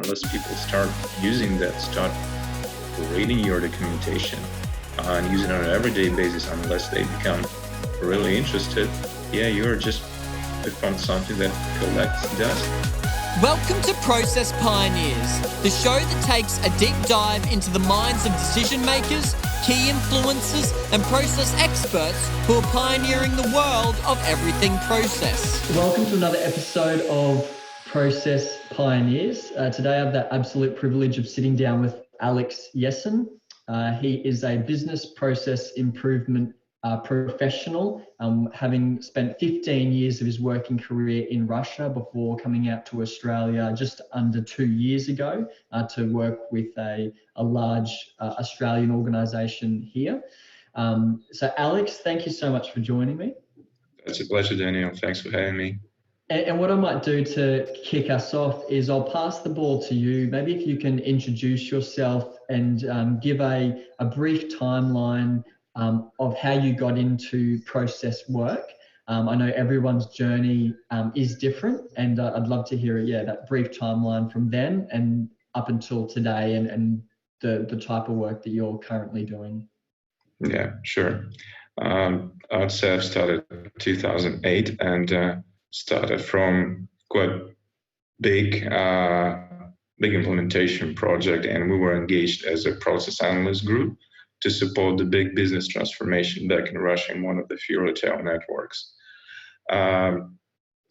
unless people start using that, start reading your documentation and use it on an everyday basis, unless they become really interested, you're just found something that collects dust. Welcome to Process Pioneers, the show that takes a deep dive into the minds of decision makers, key influencers, and process experts who are pioneering the world of everything process. Welcome to another episode of Process Pioneers. Today I have the absolute privilege of sitting down with Alex Esin. He is a business process improvement professional, having spent 15 years of his working career in Russia before coming out to Australia just under 2 years ago to work with a large Australian organisation here. So Alex, thank you so much for joining me. It's a pleasure, Daniel. Thanks for having me. And what I might do to kick us off is I'll pass the ball to you. Maybe if you can introduce yourself and give a brief timeline of how you got into process work. I know everyone's journey is different, and I'd love to hear that brief timeline from then and up until today and the type of work that you're currently doing. Yeah, sure. I'd say I've started in 2008 and started from quite big implementation project, and we were engaged as a process analyst group to support the big business transformation back in Russia in one of the few retail networks. At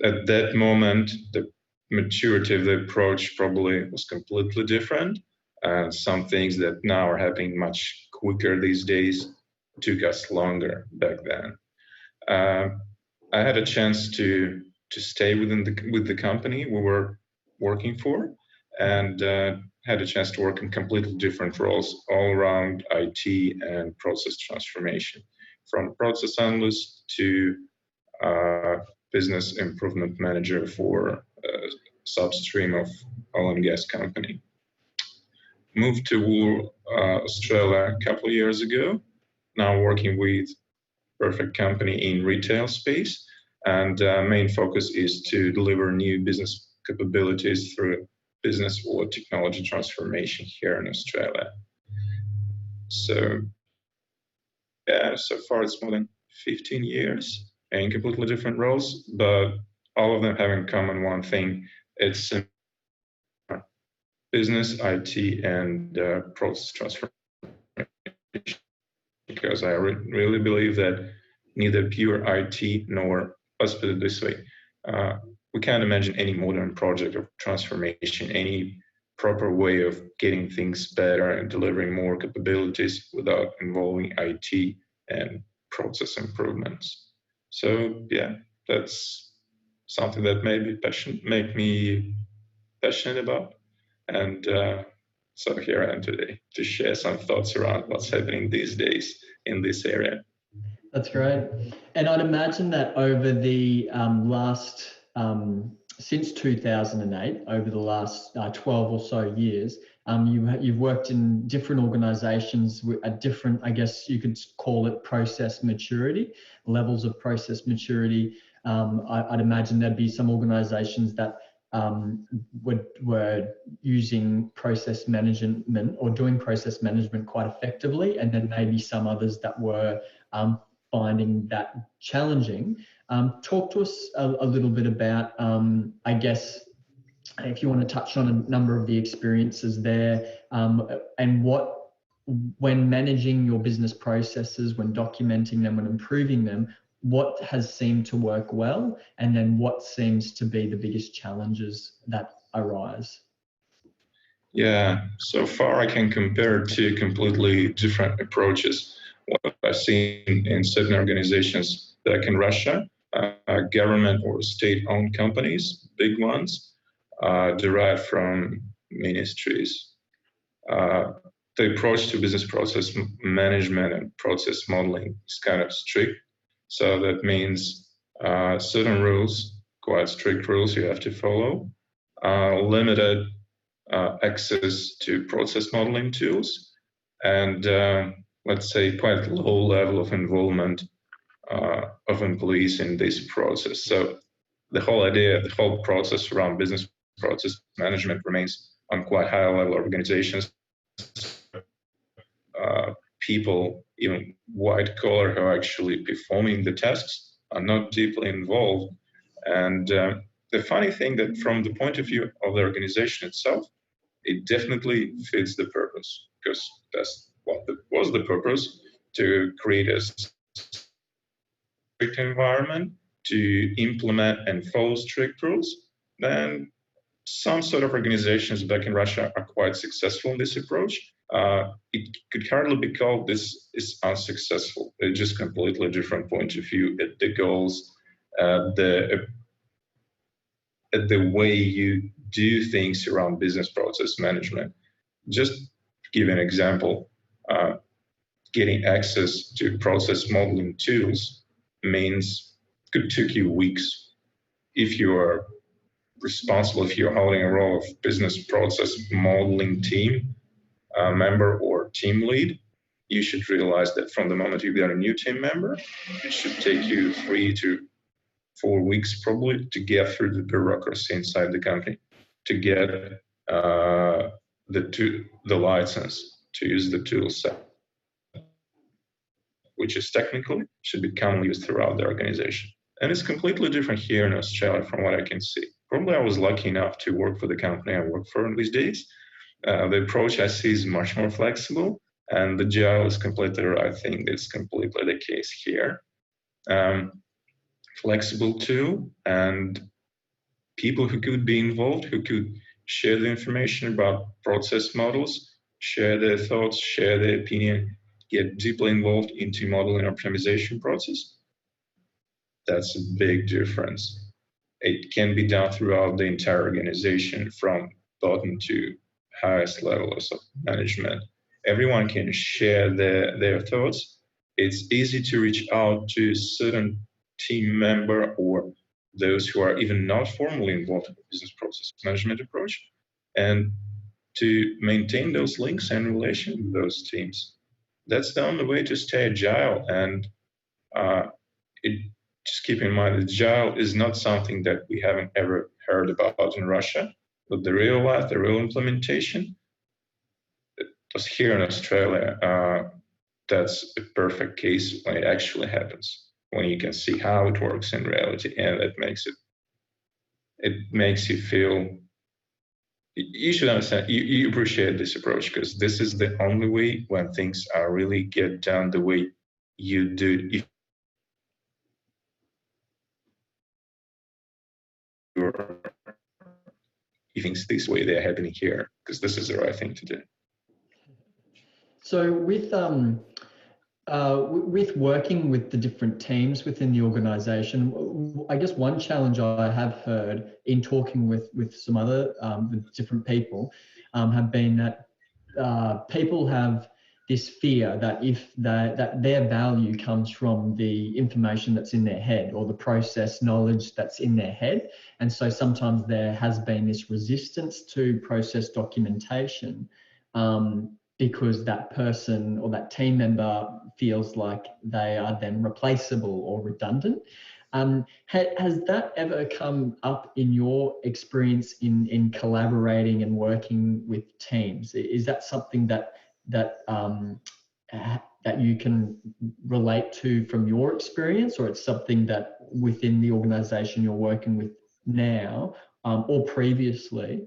that moment, the maturity of the approach probably was completely different, and some things that now are happening much quicker these days took us longer back then. I had a chance to stay with the company we were working for, and had a chance to work in completely different roles all around IT and process transformation, from process analyst to business improvement manager for a substream of oil and gas company. Moved to Australia a couple of years ago, now working with perfect company in retail space, and main focus is to deliver new business capabilities through business or technology transformation here in Australia. So far it's more than 15 years in completely different roles, but all of them have in common one thing: it's business, IT, and process transformation. Because I really believe that neither pure IT nor, let's put it this way, we can't imagine any modern project of transformation, any proper way of getting things better and delivering more capabilities without involving IT and process improvements. So that's something that make me passionate about. And so here I am today to share some thoughts around what's happening these days in this area. That's great. And I'd imagine that over the last, since 2008, over the last 12 or so years, you've worked in different organizations at different, I guess you could call it process maturity, levels of process maturity. I'd imagine there'd be some organizations that were using process management or doing process management quite effectively, and then maybe some others that were finding that challenging. Talk to us a little bit about, I guess, if you want to touch on a number of the experiences there, and what, when managing your business processes, when documenting them, when improving them, what has seemed to work well, and then what seems to be the biggest challenges that arise? Yeah, so far I can compare two completely different approaches. What I've seen in certain organizations back in Russia, government or state-owned companies, big ones, derived from ministries. The approach to business process management and process modeling is kind of strict. So that means certain rules, quite strict rules you have to follow, limited access to process modeling tools, and let's say quite low level of involvement of employees in this process. So the whole idea, the whole process around business process management remains on quite high-level organizations, people, even white collar, who are actually performing the tasks are not deeply involved. And the funny thing that from the point of view of the organization itself, it definitely fits the purpose, because that's what was the purpose, to create a strict environment, to implement and follow strict rules. Then some sort of organizations back in Russia are quite successful in this approach. It could hardly be called this is unsuccessful. It's just completely different point of view at the goals, at the way you do things around business process management. Just to give an example, getting access to process modeling tools means it could take you weeks. If you are responsible, if you're holding a role of business process modeling team member or team lead, you should realize that from the moment you get a new team member, it should take you 3 to 4 weeks probably to get through the bureaucracy inside the company, to get the license to use the tool set, which is technically should be commonly used throughout the organization. And it's completely different here in Australia from what I can see. Probably I was lucky enough to work for the company I work for these days. The approach I see is much more flexible, and the Agile is completely, I think that's completely the case here. Flexible tool, and people who could be involved, who could share the information about process models, share their thoughts, share their opinion, get deeply involved into modeling optimization process. That's a big difference. It can be done throughout the entire organization, from bottom to highest levels of management. Everyone can share their thoughts. It's easy to reach out to a certain team member or those who are even not formally involved in the business process management approach, and to maintain those links and relations with those teams. That's the only way to stay agile. And just keep in mind, Agile is not something that we haven't ever heard about in Russia, but the real life, the real implementation, it was here in Australia. That's a perfect case when it actually happens, when you can see how it works in reality, and it makes you feel, you should understand, you appreciate this approach, because this is the only way when things are really get done the way you do. If things this way, they're happening here, because this is the right thing to do. So with working with the different teams within the organization, I guess one challenge I have heard in talking with some other different people have been that people have this fear that that their value comes from the information that's in their head, or the process knowledge that's in their head. And so sometimes there has been this resistance to process documentation because that person or that team member feels like they are then replaceable or redundant. Has that ever come up in your experience in collaborating and working with teams? Is that something that you can relate to from your experience, or it's something that within the organization you're working with now or previously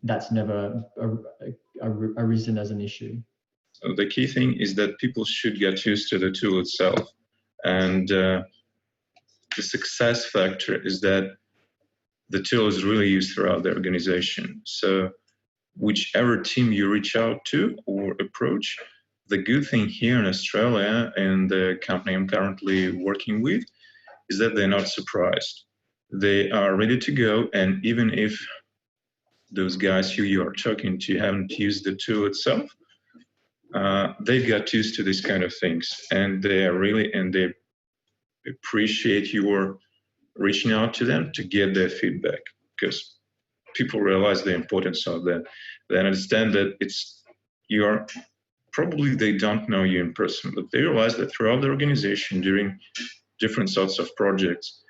that's never arisen as an issue? So the key thing is that people should get used to the tool itself, and the success factor is that the tool is really used throughout the organization. So whichever team you reach out to or approach, the good thing here in Australia and the company I'm currently working with is that they're not surprised. They are ready to go, and even if those guys who you are talking to haven't used the tool itself, they got used to these kind of things, and they appreciate your reaching out to them to get their feedback, because people realize the importance of that. They understand that probably they don't know you in person, but they realize that throughout the organization, during different sorts of projects,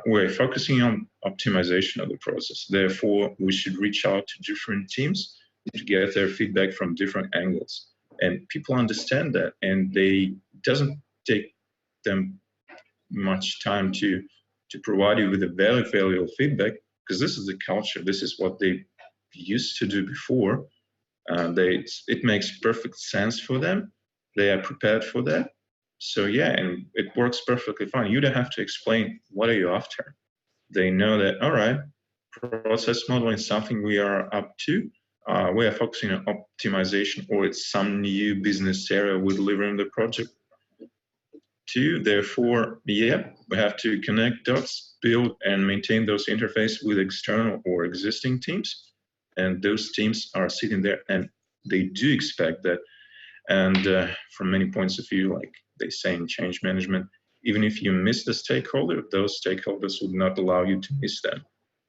We're focusing on optimization of the process. Therefore, we should reach out to different teams to get their feedback from different angles. And people understand that, and it doesn't take them much time to provide you with a very valuable feedback, because this is the culture. This is what they used to do before. It makes perfect sense for them. They are prepared for that. So yeah, and it works perfectly fine. You don't have to explain what are you after. They know that, all right, process modeling is something we are up to. We are focusing on optimization, or it's some new business area we're delivering the project to. Therefore, yeah, we have to connect dots, build and maintain those interfaces with external or existing teams. And those teams are sitting there and they do expect that. And from many points of view, like they say in change management, even if you miss the stakeholder, those stakeholders would not allow you to miss them.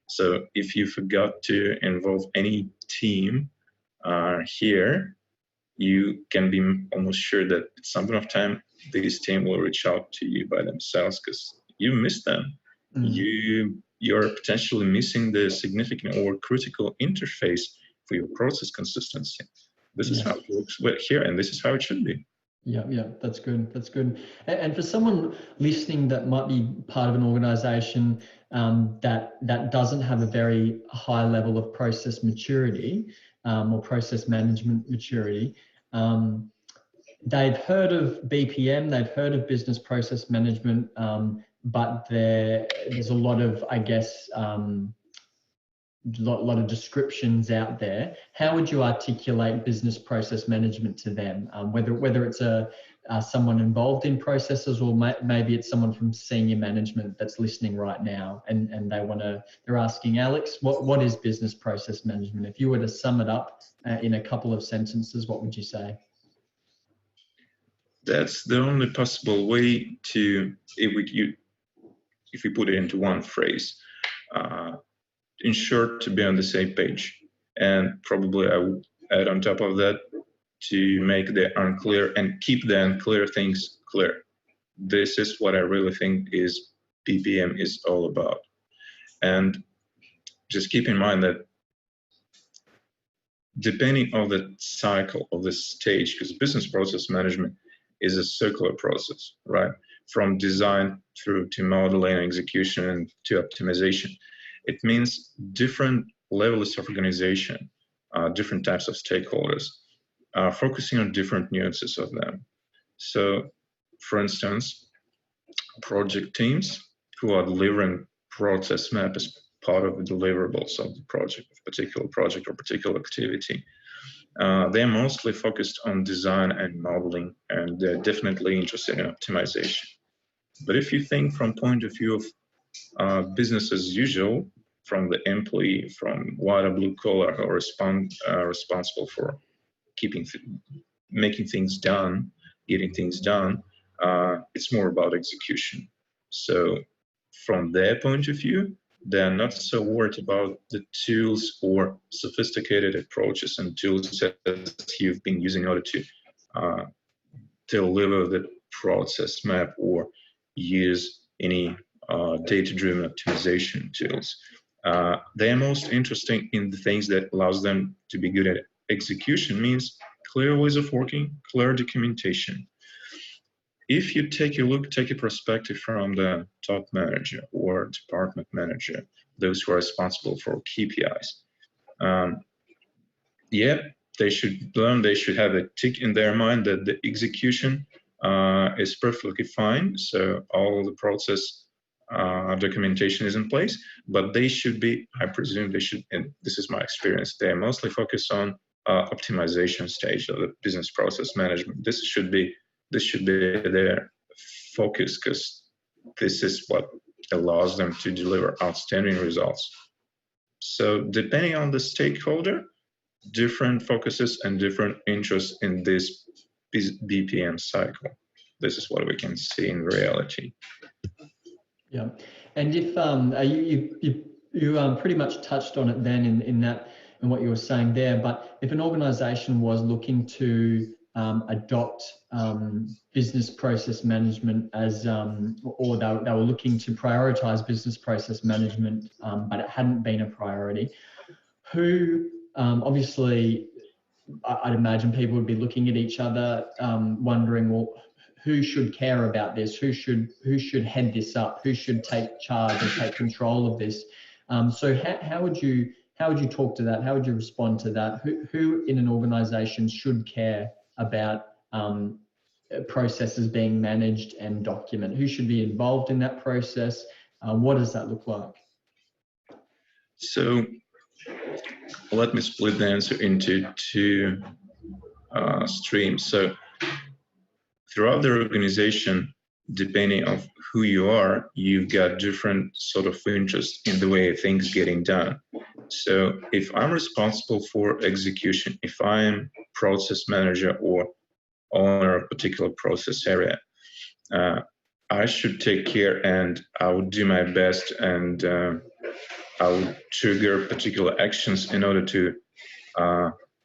So if you forgot to involve any team here, you can be almost sure that at some point of time, this team will reach out to you by themselves because you missed them. You're potentially missing the significant or critical interface for your process consistency. This is how it works here, and this is how it should be. Yeah, that's good. That's good. And for someone listening that might be part of an organization that doesn't have a very high level of process maturity or process management maturity, they've heard of BPM, they've heard of business process management, but there's a lot of, I guess, lot of descriptions out there. How would you articulate business process management to them? Whether it's someone involved in processes, or maybe it's someone from senior management that's listening right now, and they're asking, Alex, what is business process management? If you were to sum it up in a couple of sentences, what would you say? That's the only possible way to, if we put it into one phrase, ensure to be on the same page. And probably I would add on top of that to make the unclear and keep the unclear things clear. This is what I really think is BPM is all about. And just keep in mind that depending on the cycle of the stage, because business process management is a circular process, right? From design through to modeling, execution, and to optimization. It means different levels of organization, different types of stakeholders, focusing on different nuances of them. So, for instance, project teams who are delivering process map as part of the deliverables of the project, particular project or particular activity. They're mostly focused on design and modeling, and they're definitely interested in optimization. But if you think from point of view of business as usual, from the employee, from white or blue collar, or responsible for making things done, getting things done, it's more about execution. So from their point of view, they're not so worried about the tools or sophisticated approaches and tools that you've been using in order to deliver the process map or use any data-driven optimization tools. They are most interesting in the things that allows them to be good at execution, means clear ways of working, clear documentation. If you take a perspective from the top manager or department manager, those who are responsible for KPIs, they should learn, they should have a tick in their mind that the execution is perfectly fine. So all the process documentation is in place, but they should be, I presume they should, and this is my experience, they're mostly focused on optimization stage of the business process management. This should be their focus, because this is what allows them to deliver outstanding results. So depending on the stakeholder, different focuses and different interests in this BPM cycle. This is what we can see in reality. Yeah, and if you pretty much touched on it then in what you were saying there, but if an organization was looking to adopt business process management as, or they were looking to prioritize business process management, but it hadn't been a priority. Who, obviously, I'd imagine people would be looking at each other, wondering, well, who should care about this? Who should head this up? Who should take charge and take control of this? So how would you talk to that? How would you respond to that? Who in an organisation should care about processes being managed and documented? Who should be involved in that process? What does that look like? So let me split the answer into two streams. So throughout the organization, depending on who you are, you've got different sort of interests in the way things getting done. So if I'm responsible for execution, if I'm process manager or owner of a particular process area, I should take care and I would do my best, and I would trigger particular actions in order to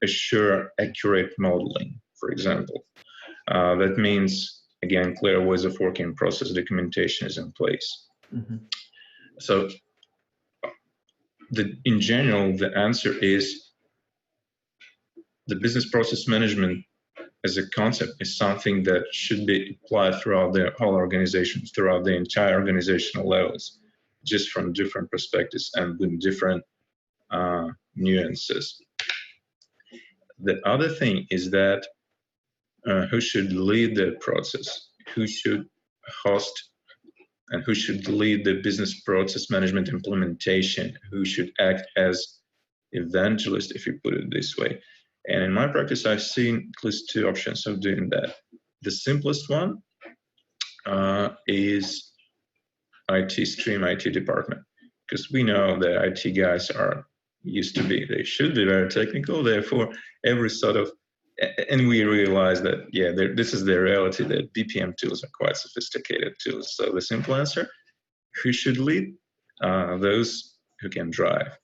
assure accurate modeling, for example. That means, again, clear ways of working, process documentation is in place. Mm-hmm. So in general, the answer is the business process management as a concept is something that should be applied throughout the whole organization, throughout the entire organizational levels, just from different perspectives and with different nuances. The other thing is that who should lead the process, who should host, and who should lead the business process management implementation, who should act as evangelist, if you put it this way. And in my practice, I've seen at least two options of doing that. The simplest one is IT stream, IT department, because we know that IT guys they should be very technical, therefore every sort of, and we realize that, yeah, this is the reality, that BPM tools are quite sophisticated tools. So the simple answer, who should lead? Those who can drive,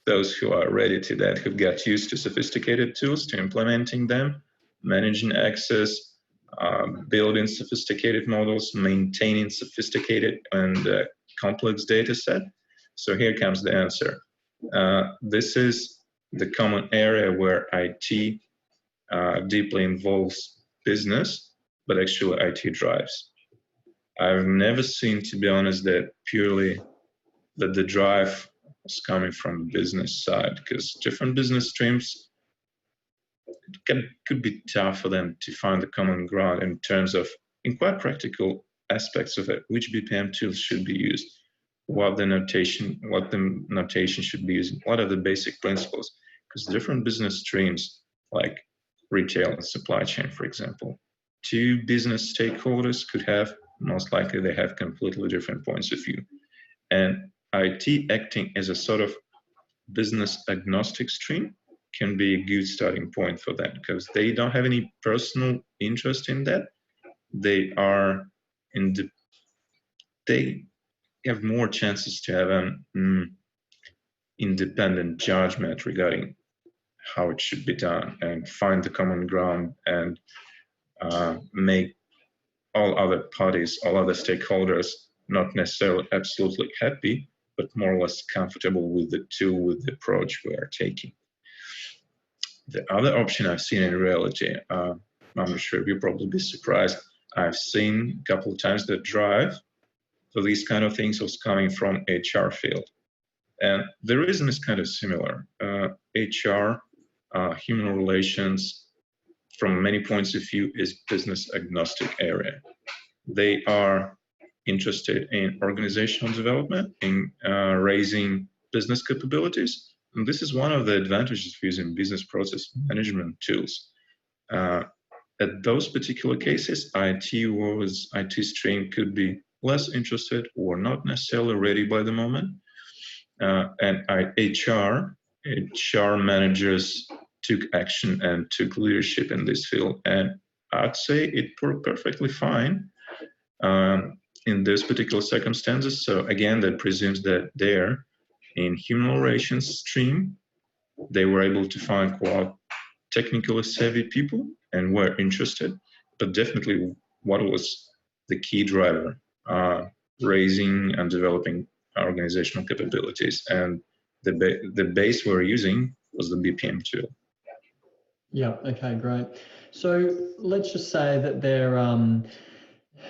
those who are ready to that, who've got used to sophisticated tools, to implementing them, managing access, building sophisticated models, maintaining sophisticated and complex data set. So here comes the answer. This is the common area where IT deeply involves business, but actually IT drives. I've never seen, to be honest, that the drive was coming from the business side, because different business streams, it could be tough for them to find the common ground in terms of, in quite practical aspects of it, which BPM tools should be used, what the notation should be used, what are the basic principles, because different business streams, like retail and supply chain, for example, two business stakeholders could have, most likely they have completely different points of view. And IT acting as a sort of business agnostic stream can be a good starting point for that, because they don't have any personal interest in that. They are they have more chances to have an independent judgment regarding how it should be done and find the common ground and make all other parties, all other stakeholders, not necessarily absolutely happy, but more or less comfortable with the tool, with the approach we are taking. The other option I've seen in reality, I'm not sure, you'll probably be surprised, I've seen a couple of times that drive for these kind of things was coming from HR field. And the reason is kind of similar. HR, human relations, from many points of view, is business agnostic area. They are interested in organizational development, in raising business capabilities. And this is one of the advantages of using business process management tools. At those particular cases, IT stream could be less interested or not necessarily ready by the moment. And HR managers took action and took leadership in this field. And I'd say it worked perfectly fine in those particular circumstances. So again, that presumes that there in human relations stream, they were able to find quite technically savvy people and were interested, but definitely what was the key driver? Raising and developing organizational capabilities, and the base we're using was the BPM tool. Yeah. Okay. Great. So let's just say that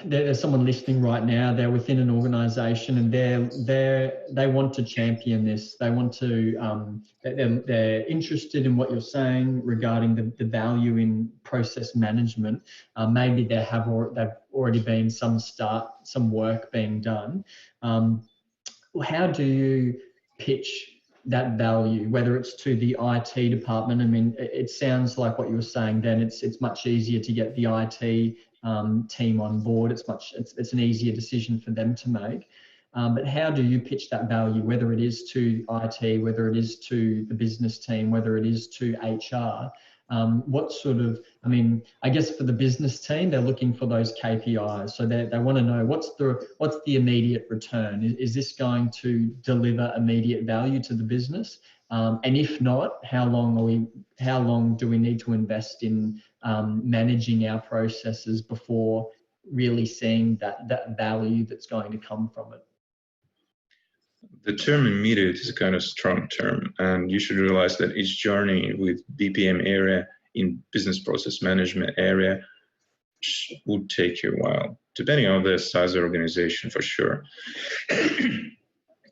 there's someone listening right now. They're within an organisation and they want to champion this. They want to they're interested in what you're saying regarding the value in process management. Maybe they've already been some work being done. How do you pitch that value, whether it's to the IT department? I mean, it sounds like what you were saying then, it's much easier to get the IT team on board. It's an easier decision for them to make. But how do you pitch that value, whether it is to IT, whether it is to the business team, whether it is to HR? What sort of, I mean, I guess for the business team, they're looking for those KPIs. So they want to know what's the immediate return? Is this going to deliver immediate value to the business? And if not, how long do we need to invest in managing our processes before really seeing that value that's going to come from it? The term immediate is a kind of strong term, and you should realize that each journey with BPM area in business process management area would take you a while, depending on the size of organization for sure.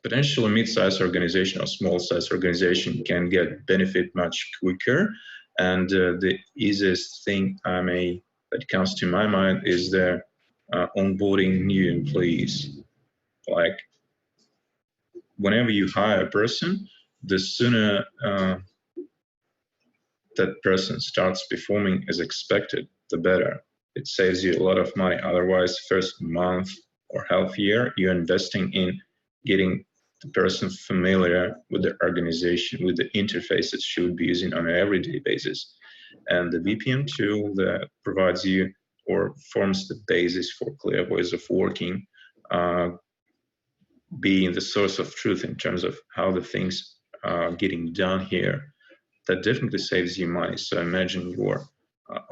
Potentially mid-sized organization or small-sized organization can get benefit much quicker, and the easiest thing that comes to my mind is the onboarding new employees. Like, whenever you hire a person, the sooner that person starts performing as expected, the better. It saves you a lot of money. Otherwise, first month or half year, you're investing in getting the person familiar with the organization, with the interfaces she would be using on an everyday basis. And the BPM tool that provides you or forms the basis for clear ways of working, being the source of truth in terms of how the things are getting done here, that definitely saves you money. So imagine your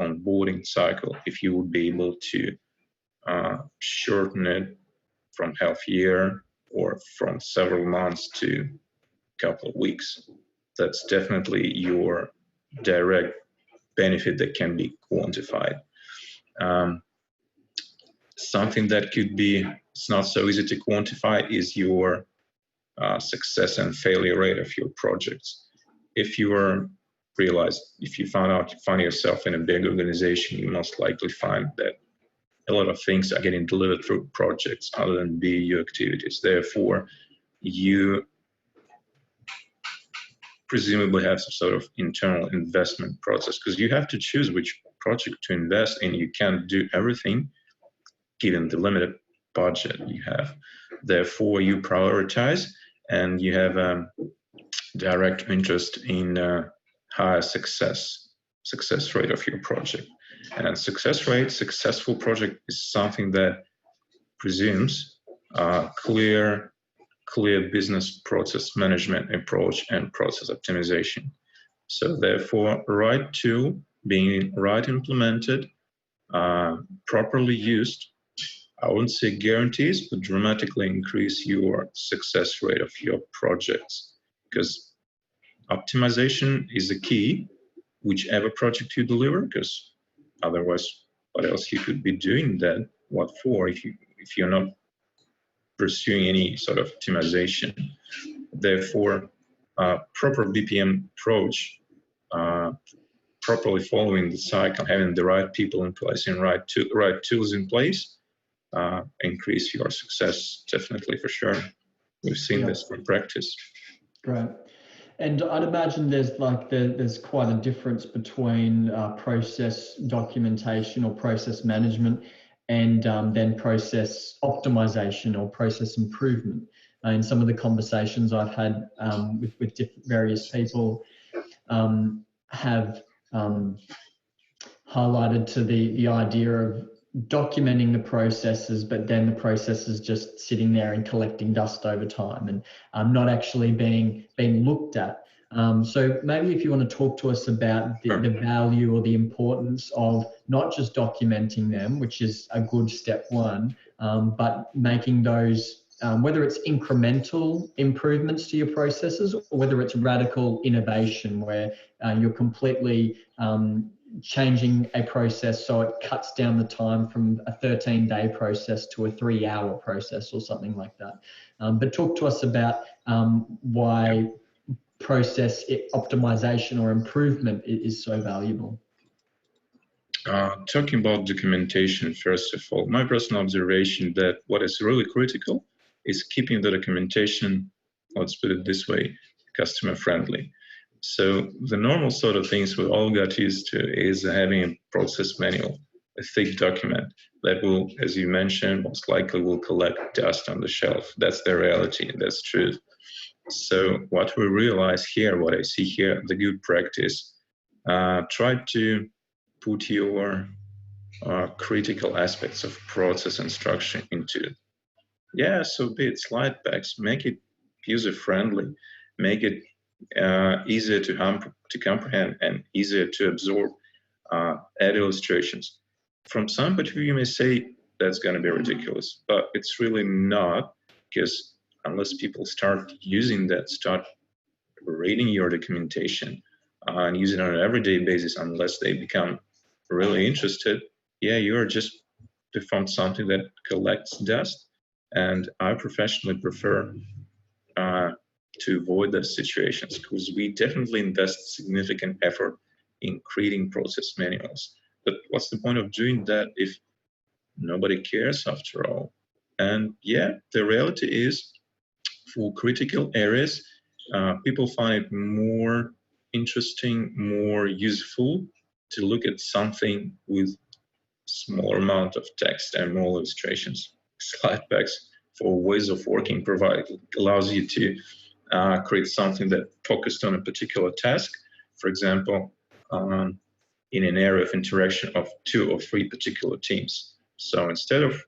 onboarding cycle, if you would be able to shorten it from half year or from several months to a couple of weeks. That's definitely your direct benefit that can be quantified. Something that it's not so easy to quantify is your success and failure rate of your projects. If you find yourself in a big organization, you most likely find that a lot of things are getting delivered through projects other than BAU activities. Therefore, you presumably have some sort of internal investment process, because you have to choose which project to invest in. You can't do everything given the limited budget you have. Therefore, you prioritize and you have a direct interest in higher success rate of your project. And successful project is something that presumes clear business process management approach and process optimization. So therefore, right tool being right implemented, properly used, I wouldn't say guarantees, but dramatically increase your success rate of your projects. Because optimization is the key, whichever project you deliver, because otherwise, what else you could be doing that? What for if you're not pursuing any sort of optimization? Therefore, proper BPM approach, properly following the cycle, having the right people in place and right tools in place, increase your success definitely, for sure. We've seen this from practice. Great. And I'd imagine there's quite a difference between process documentation or process management and then process optimization or process improvement. In some of the conversations I've had with various people have highlighted to the idea of documenting the processes, but then the processes just sitting there and collecting dust over time and not actually being looked at. So maybe if you want to talk to us about the value or the importance of not just documenting them, which is a good step one, but making those, whether it's incremental improvements to your processes or whether it's radical innovation where you're completely changing a process so it cuts down the time from a 13-day process to a 3-hour process or something like that. But talk to us about why process optimization or improvement is so valuable. Talking about documentation, first of all, my personal observation that what is really critical is keeping the documentation, let's put it this way, customer friendly. So the normal sort of things we all got used to is having a process manual, a thick document that will, as you mentioned, most likely will collect dust on the shelf. That's the reality, that's truth. So what we realize here, what I see here, the good practice, try to put your critical aspects of process and structure into it. Yeah, so be it slide packs, make it user-friendly, make it easier to comprehend and easier to absorb, add illustrations. From some point of view, you may say that's going to be ridiculous, but it's really not, because unless people start using that, start reading your documentation and using it on an everyday basis, unless they become really interested, yeah, you're just performed something that collects dust. And I professionally prefer to avoid those situations because we definitely invest significant effort in creating process manuals. But what's the point of doing that if nobody cares after all? And yeah, the reality is for critical areas, people find it more interesting, more useful to look at something with smaller amount of text and more illustrations. Slide packs for ways of working allows you to create something that focused on a particular task. For example, in an area of interaction of 2 or 3 particular teams. So instead of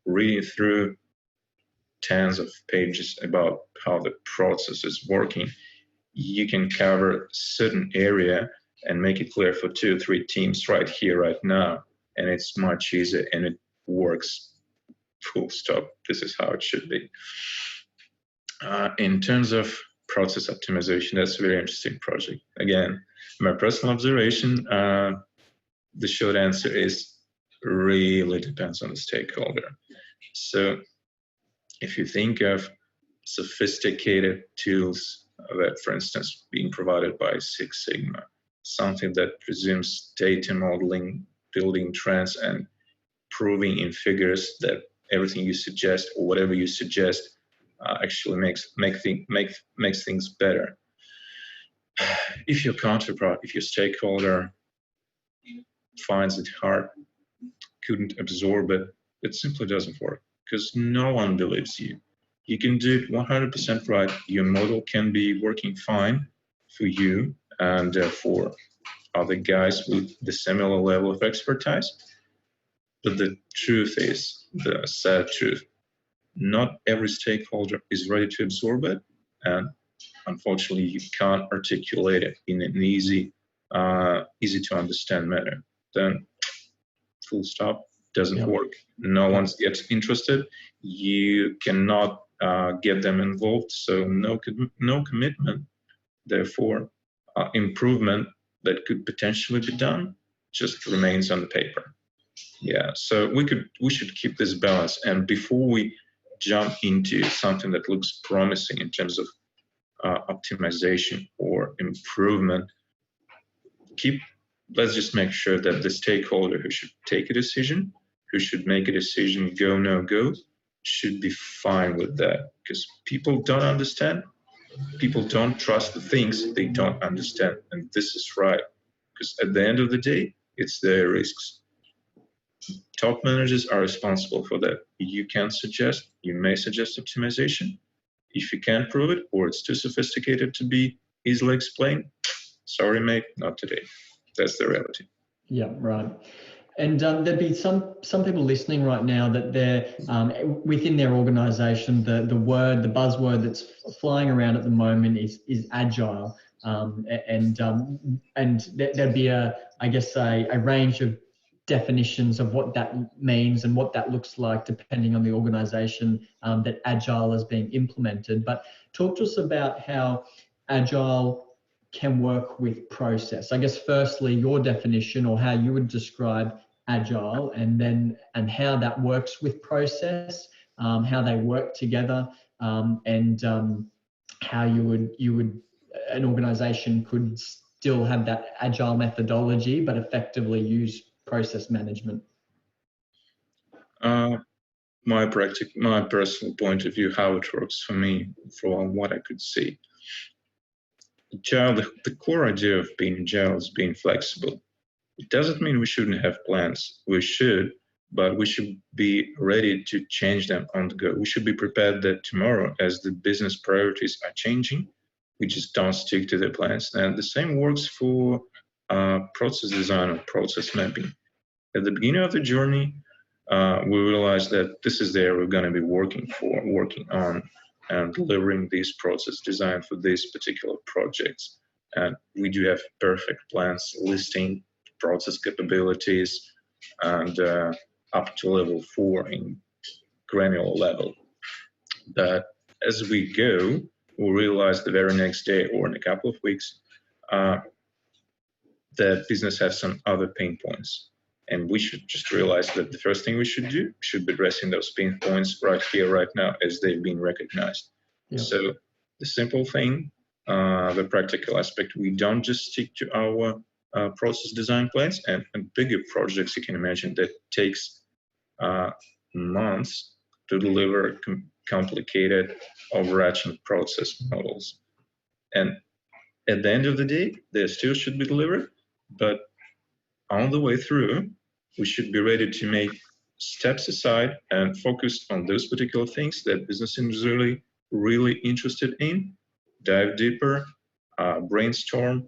reading through tens of pages about how the process is working, you can cover a certain area and make it clear for 2 or 3 teams right here, right now. And it's much easier and it works full stop. This is how it should be. In terms of process optimization, that's a very interesting project. Again, my personal observation, the short answer is really depends on the stakeholder. So if you think of sophisticated tools that, for instance, being provided by Six Sigma, something that presumes data modeling, building trends, and proving in figures that everything you suggest or whatever you suggest actually makes things better. If your counterpart, if your stakeholder finds it hard, couldn't absorb it, it simply doesn't work because no one believes you. You can do it 100% right. Your model can be working fine for you and for other guys with the similar level of expertise. But the truth is, the sad truth, not every stakeholder is ready to absorb it. And unfortunately, you can't articulate it in an easy to understand manner. Then full stop, doesn't work. No one gets interested. You cannot get them involved. So no commitment. Therefore, improvement that could potentially be done just remains on the paper. Yeah, so we should keep this balance. And before we jump into something that looks promising in terms of optimization or improvement, let's just make sure that the stakeholder who should take a decision, who should make a decision, go, no go, should be fine with that. Because people don't understand. People don't trust the things they don't understand. And this is right. Because at the end of the day, it's their risks. Top managers are responsible for that. You may suggest optimization. If you can't prove it or it's too sophisticated to be easily explained, sorry, mate, not today. That's the reality. Yeah, right. And there'd be some people listening right now that they're within their organization, the buzzword that's flying around at the moment is agile. There'd be a range of definitions of what that means and what that looks like depending on the organization that Agile is being implemented. But talk to us about how Agile can work with process. I guess firstly, your definition or how you would describe Agile, and how that works with process, how they work together, and how you would an organization could still have that Agile methodology but effectively use process management. My personal point of view, how it works for me, from what I could see. Agile, the core idea of being Agile is being flexible. It doesn't mean we shouldn't have plans. We should, but we should be ready to change them on the go. We should be prepared that tomorrow, as the business priorities are changing, we just don't stick to the plans. And the same works for process design or process mapping. At the beginning of the journey, we realized that this is the area we're going to be working on, and delivering this process design for these particular projects. And we do have perfect plans listing process capabilities and up to level 4 in granular level. But as we go, we'll realize the very next day or in a couple of weeks that business has some other pain points. And we should just realize that the first thing we should do should be addressing those pain points right here, right now, as they've been recognized. Yeah. So the simple thing, the practical aspect, we don't just stick to our process design plans, and bigger projects, you can imagine, that takes months to deliver complicated overarching process models. And at the end of the day, they still should be delivered, but on the way through, we should be ready to make steps aside and focus on those particular things that business is really interested in, dive deeper, brainstorm,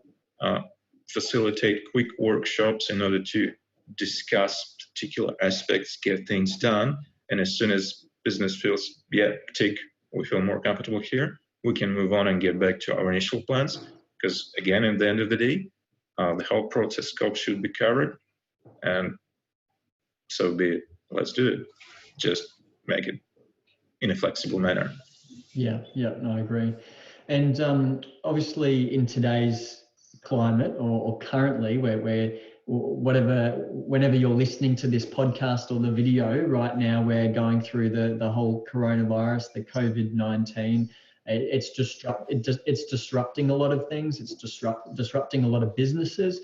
facilitate quick workshops in order to discuss particular aspects, get things done. And as soon as business feels, we feel more comfortable here, we can move on and get back to our initial plans. Because again, at the end of the day, the whole process scope should be covered, and so be it. Let's do it. Just make it in a flexible manner. Yeah, no, I agree. And obviously in today's climate or currently where whenever you're listening to this podcast or the video right now, we're going through the whole coronavirus, the COVID-19. It's disrupting a lot of things. It's disrupting a lot of businesses.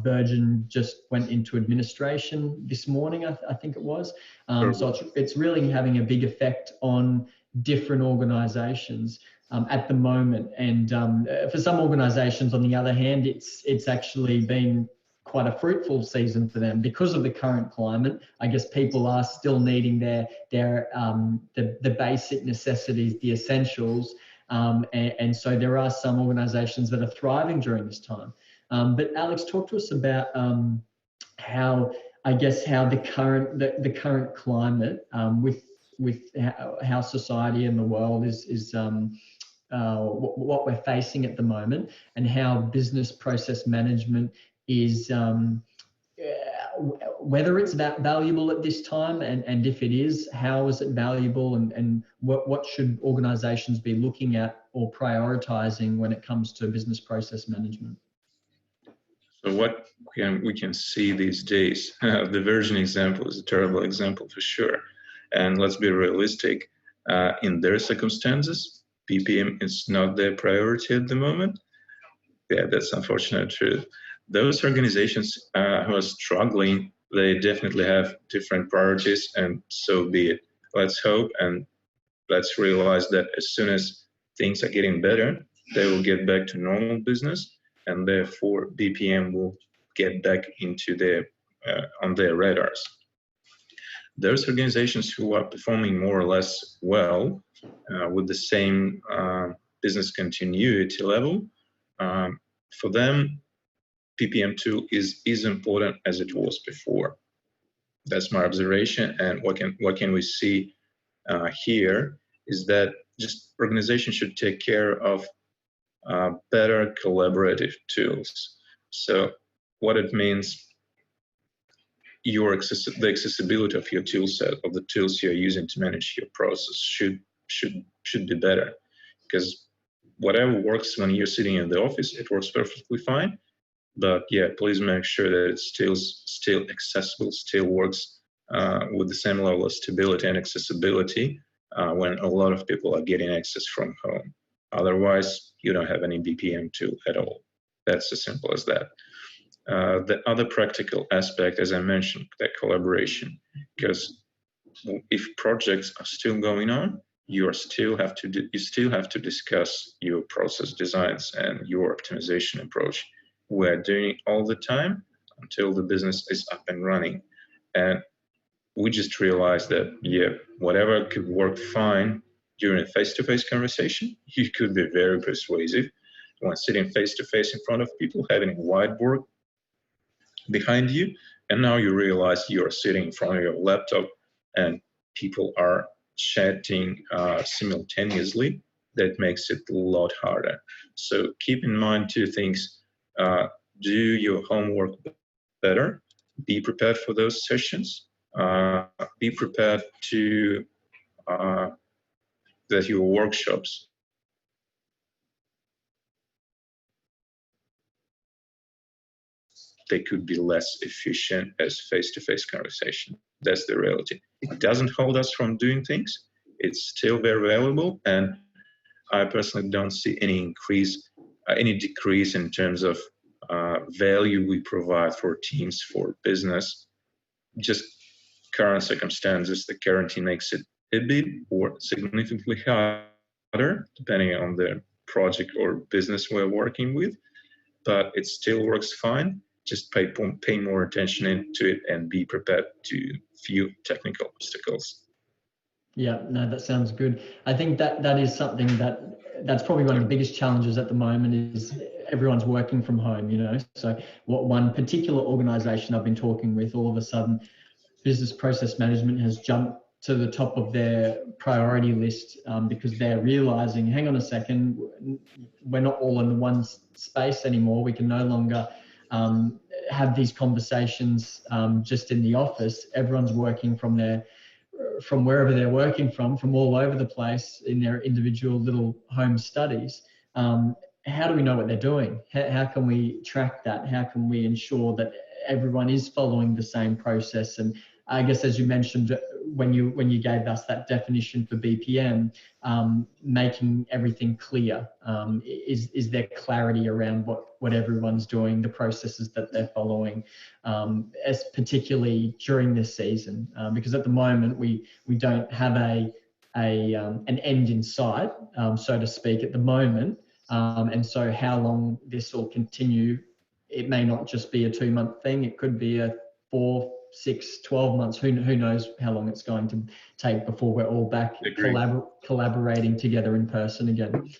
Virgin just went into administration this morning, I think it was. So it's really having a big effect on different organizations at the moment. And for some organizations, on the other hand, it's actually been quite a fruitful season for them because of the current climate. I guess people are still needing the basic necessities, the essentials, and so there are some organisations that are thriving during this time. But Alex, talk to us about how the current climate with how society and the world is what we're facing at the moment, and how business process management is, whether it's that valuable at this time, and if it is, how is it valuable, and what should organizations be looking at or prioritizing when it comes to business process management? So what we can see these days, the Virgin example is a terrible example for sure. And let's be realistic, in their circumstances, PPM is not their priority at the moment. Yeah, that's unfortunate truth. Those organizations who are struggling, they definitely have different priorities, and so be it. Let's hope and let's realize that as soon as things are getting better, they will get back to normal business, and therefore BPM will get back into on their radars. Those organizations who are performing more or less well with the same business continuity level, for them, PPM tool is important as it was before. That's my observation. And what can we see here is that just organizations should take care of better collaborative tools. So what it means, the accessibility of your tool set, of the tools you're using to manage your process should be better, because whatever works when you're sitting in the office, it works perfectly fine. But yeah, please make sure that it's still accessible, still works with the same level of stability and accessibility when a lot of people are getting access from home. Otherwise, you don't have any BPM tool at all. That's as simple as that. The other practical aspect, as I mentioned, that collaboration, because if projects are still going on, you still have to discuss your process designs and your optimization approach. We're doing it all the time until the business is up and running. And we just realized that, yeah, whatever could work fine during a face-to-face conversation, you could be very persuasive when sitting face-to-face in front of people, having a whiteboard behind you, and now you realize you're sitting in front of your laptop and people are chatting simultaneously. That makes it a lot harder. So keep in mind two things. Do your homework better, be prepared for those sessions, be prepared to that your workshops they could be less efficient as face-to-face conversation. That's the reality. It doesn't hold us from doing things. It's still very valuable, and I personally don't see any decrease in terms of value we provide for teams, for business. Just current circumstances, the quarantine makes it a bit or significantly harder, depending on the project or business we're working with, but it still works fine. Just pay more attention into it and be prepared to few technical obstacles. Yeah, no, that sounds good. I think that is something that's probably one of the biggest challenges at the moment is everyone's working from home, you know. So what one particular organization I've been talking with, all of a sudden business process management has jumped to the top of their priority list because they're realizing, hang on a second, we're not all in the one space anymore. We can no longer have these conversations just in the office. Everyone's working from wherever they're working from all over the place in their individual little home studies. How do we know what they're doing? How can we track that? How can we ensure that everyone is following the same process? And I guess, as you mentioned, when you gave us that definition for BPM, making everything clear. Is there clarity around what everyone's doing, the processes that they're following, as particularly during this season? Because at the moment we don't have an end in sight, so to speak, at the moment. And so how long this will continue, it may not just be a 2-month thing. It could be a 4, 6, 12 months. Who knows how long it's going to take before we're all back collaborating together in person again.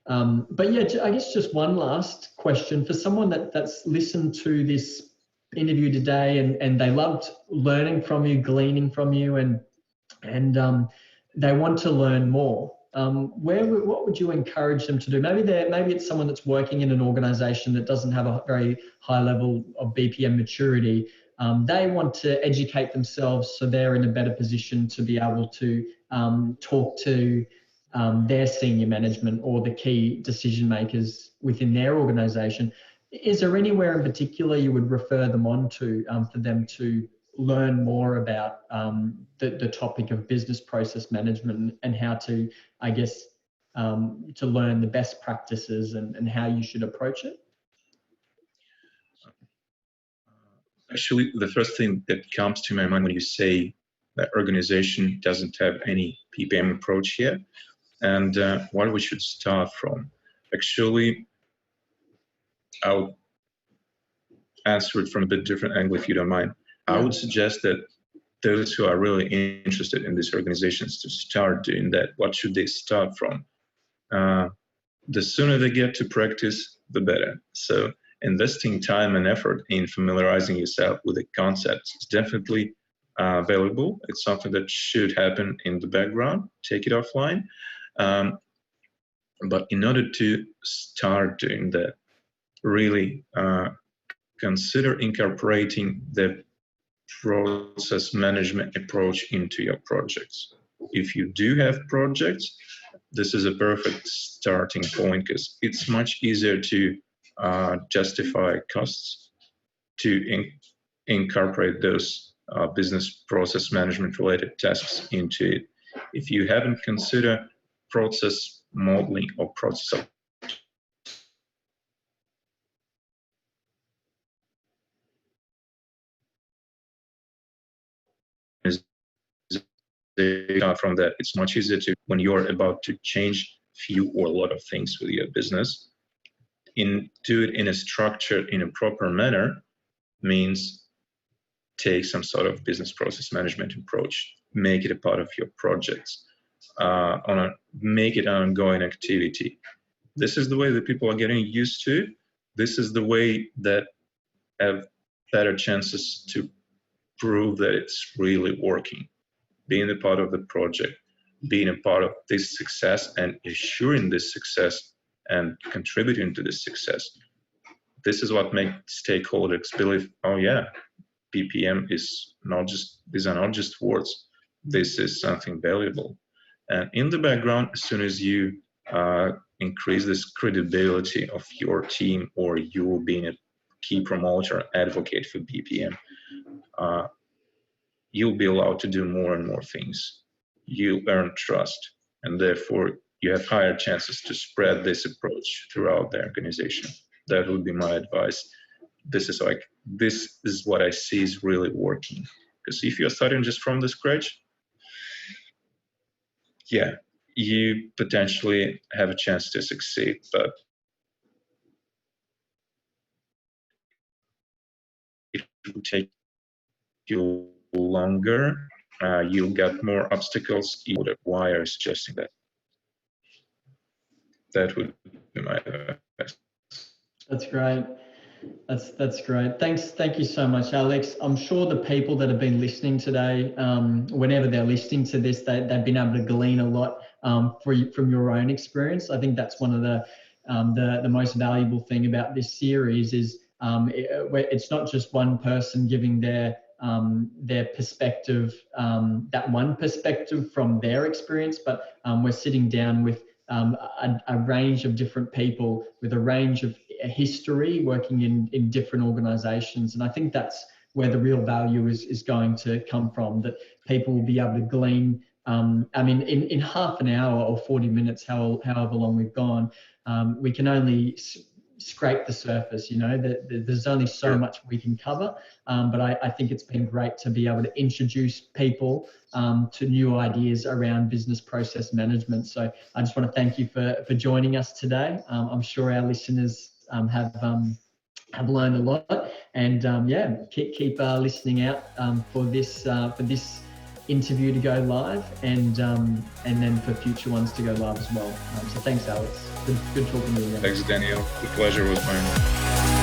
But yeah, I guess just one last question for someone that's listened to this interview today and they loved learning from you, gleaning from you, and they want to learn more. What would you encourage them to do? Maybe it's someone that's working in an organization that doesn't have a very high level of BPM maturity. They want to educate themselves so they're in a better position to be able to talk to their senior management or the key decision makers within their organization. Is there anywhere in particular you would refer them on to for them to learn more about the topic of business process management and how to, I guess, to learn the best practices and how you should approach it? Actually, the first thing that comes to my mind when you say that organization doesn't have any BPM approach yet, and what we should start from. Actually, I'll answer it from a bit different angle if you don't mind. I would suggest that those who are really interested in these organizations to start doing that, what should they start from? The sooner they get to practice, the better. So investing time and effort in familiarizing yourself with the concepts is definitely valuable. It's something that should happen in the background. Take it offline. But in order to start doing that, really consider incorporating the process management approach into your projects. If you do have projects, this is a perfect starting point, because it's much easier to justify costs to incorporate those business process management related tasks into it. If you haven't considered process modeling or process from that, it's much easier to, when you're about to change few or a lot of things with your business, do it in a structured, in a proper manner, means take some sort of business process management approach, make it a part of your projects, make it an ongoing activity. This is the way that people are getting used to. This is the way that have better chances to prove that it's really working. Being a part of the project, being a part of this success and assuring this success and contributing to this success. This is what makes stakeholders believe, oh yeah, BPM is not just, these are not just words. This is something valuable. And in the background, as soon as you increase this credibility of your team, or you being a key promoter, advocate for BPM, you'll be allowed to do more and more things. You earn trust, and therefore you have higher chances to spread this approach throughout the organization. That would be my advice. This is what I see is really working. Because if you're starting just from the scratch, yeah, you potentially have a chance to succeed, but it will take you longer. You'll get more obstacles. Why are you suggesting that? That would be my advice. That's great. That's great. Thank you so much, Alex. I'm sure the people that have been listening today, whenever they're listening to this, they've been able to glean a lot from your own experience. I think that's one of the most valuable thing about this series is it's not just one person giving their perspective, that one perspective from their experience, but we're sitting down with a range of different people with a range of history working in different organizations. And I think that's where the real value is going to come from, that people will be able to glean. I mean, in half an hour or 40 minutes, however long we've gone, we can only scrape the surface, you know, that there's only so much we can cover. But I think it's been great to be able to introduce people to new ideas around business process management. So I just want to thank you for joining us today. I'm sure our listeners have learned a lot, and yeah, keep listening out for this interview to go live, and then for future ones to go live as well. So thanks, Alex. Good talking to you again. Thanks, Daniel. The pleasure was mine.